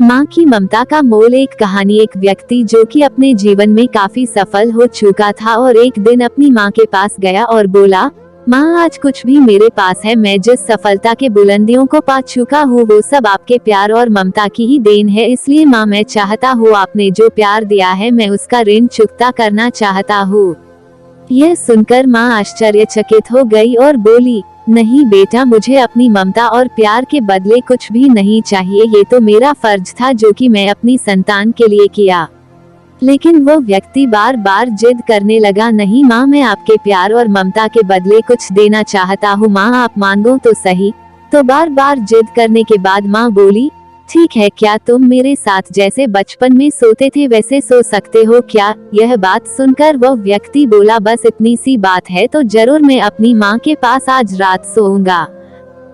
माँ की ममता का मोल। एक कहानी। एक व्यक्ति जो कि अपने जीवन में काफी सफल हो चुका था और एक दिन अपनी माँ के पास गया और बोला, माँ आज कुछ भी मेरे पास है, मैं जिस सफलता के बुलंदियों को पा चुका हूँ वो सब आपके प्यार और ममता की ही देन है। इसलिए माँ मैं चाहता हूँ आपने जो प्यार दिया है मैं उसका ऋण चुकता करना चाहता हूँ। यह सुनकर माँ आश्चर्यचकित हो गई और बोली, नहीं बेटा, मुझे अपनी ममता और प्यार के बदले कुछ भी नहीं चाहिए, ये तो मेरा फर्ज था जो कि मैं अपनी संतान के लिए किया। लेकिन वो व्यक्ति बार बार जिद करने लगा, नहीं माँ मैं आपके प्यार और ममता के बदले कुछ देना चाहता हूँ, माँ आप मांगो तो सही। तो बार बार जिद करने के बाद माँ बोली, ठीक है, क्या तुम मेरे साथ जैसे बचपन में सोते थे वैसे सो सकते हो क्या? यह बात सुनकर वो व्यक्ति बोला, बस इतनी सी बात है तो जरूर मैं अपनी माँ के पास आज रात सोऊंगा।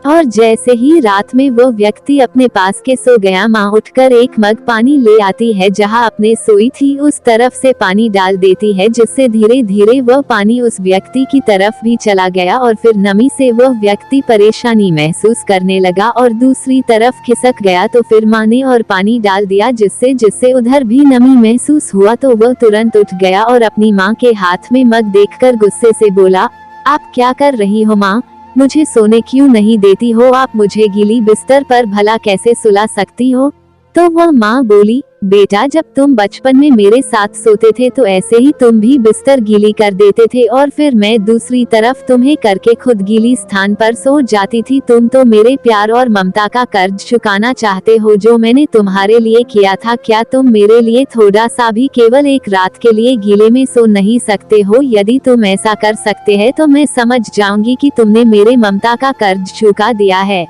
और जैसे ही रात में वो व्यक्ति अपने पास के सो गया, माँ उठकर एक मग पानी ले आती है, जहाँ अपने सोई थी उस तरफ से पानी डाल देती है, जिससे धीरे धीरे वह पानी उस व्यक्ति की तरफ भी चला गया और फिर नमी से वह व्यक्ति परेशानी महसूस करने लगा और दूसरी तरफ खिसक गया। तो फिर माँ ने और पानी डाल दिया जिससे उधर भी नमी महसूस हुआ, तो वह तुरंत उठ गया और अपनी माँ के हाथ में मग देखकर गुस्से से बोला, आप क्या कर रही हो माँ? मुझे सोने क्यों नहीं देती हो? आप मुझे गीली बिस्तर पर भला कैसे सुला सकती हो? तो वह माँ बोली, बेटा जब तुम बचपन में मेरे साथ सोते थे तो ऐसे ही तुम भी बिस्तर गीली कर देते थे और फिर मैं दूसरी तरफ तुम्हें करके खुद गीली स्थान पर सो जाती थी। तुम तो मेरे प्यार और ममता का कर्ज चुकाना चाहते हो जो मैंने तुम्हारे लिए किया था। क्या तुम मेरे लिए थोड़ा सा भी केवल एक रात के लिए गीले में सो नहीं सकते हो? यदि तुम ऐसा कर सकते हैं तो मैं समझ जाऊंगी कि तुमने मेरे ममता का कर्ज चुका दिया है।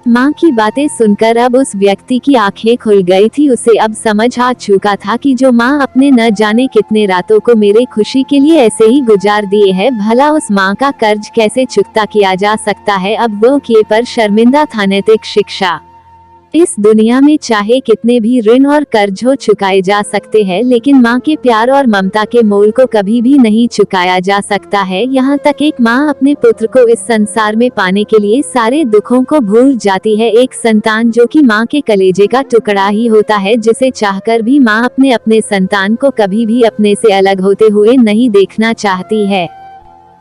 माँ की बातें सुनकर अब उस व्यक्ति की आंखें खुल गई थी। उसे अब समझ आ चुका था कि जो माँ अपने न जाने कितने रातों को मेरे खुशी के लिए ऐसे ही गुजार दिए है, भला उस माँ का कर्ज कैसे चुकता किया जा सकता है। अब वो किए पर शर्मिंदा था। नैतिक शिक्षा। इस दुनिया में चाहे कितने भी ऋण और कर्ज हो चुकाए जा सकते हैं, लेकिन माँ के प्यार और ममता के मोल को कभी भी नहीं चुकाया जा सकता है। यहाँ तक एक माँ अपने पुत्र को इस संसार में पाने के लिए सारे दुखों को भूल जाती है। एक संतान जो कि माँ के कलेजे का टुकड़ा ही होता है, जिसे चाहकर भी माँ अपने संतान को कभी भी अपने से अलग होते हुए नहीं देखना चाहती है।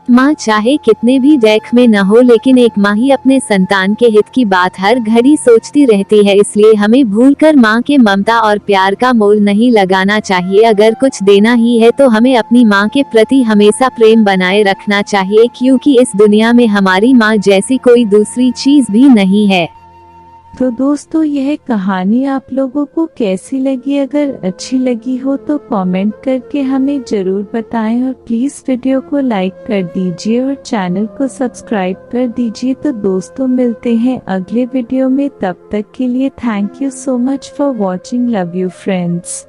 माँ चाहे कितने भी देख में न हो, लेकिन एक माँ ही अपने संतान के हित की बात हर घड़ी सोचती रहती है। इसलिए हमें भूलकर माँ के ममता और प्यार का मोल नहीं लगाना चाहिए। अगर कुछ देना ही है तो हमें अपनी माँ के प्रति हमेशा प्रेम बनाए रखना चाहिए, क्योंकि इस दुनिया में हमारी माँ जैसी कोई दूसरी चीज भी नहीं है। तो दोस्तों यह कहानी आप लोगों को कैसी लगी? अगर अच्छी लगी हो तो कमेंट करके हमें जरूर बताएं और प्लीज वीडियो को लाइक कर दीजिए और चैनल को सब्सक्राइब कर दीजिए। तो दोस्तों मिलते हैं अगले वीडियो में, तब तक के लिए thank you so much for watching. Love you friends.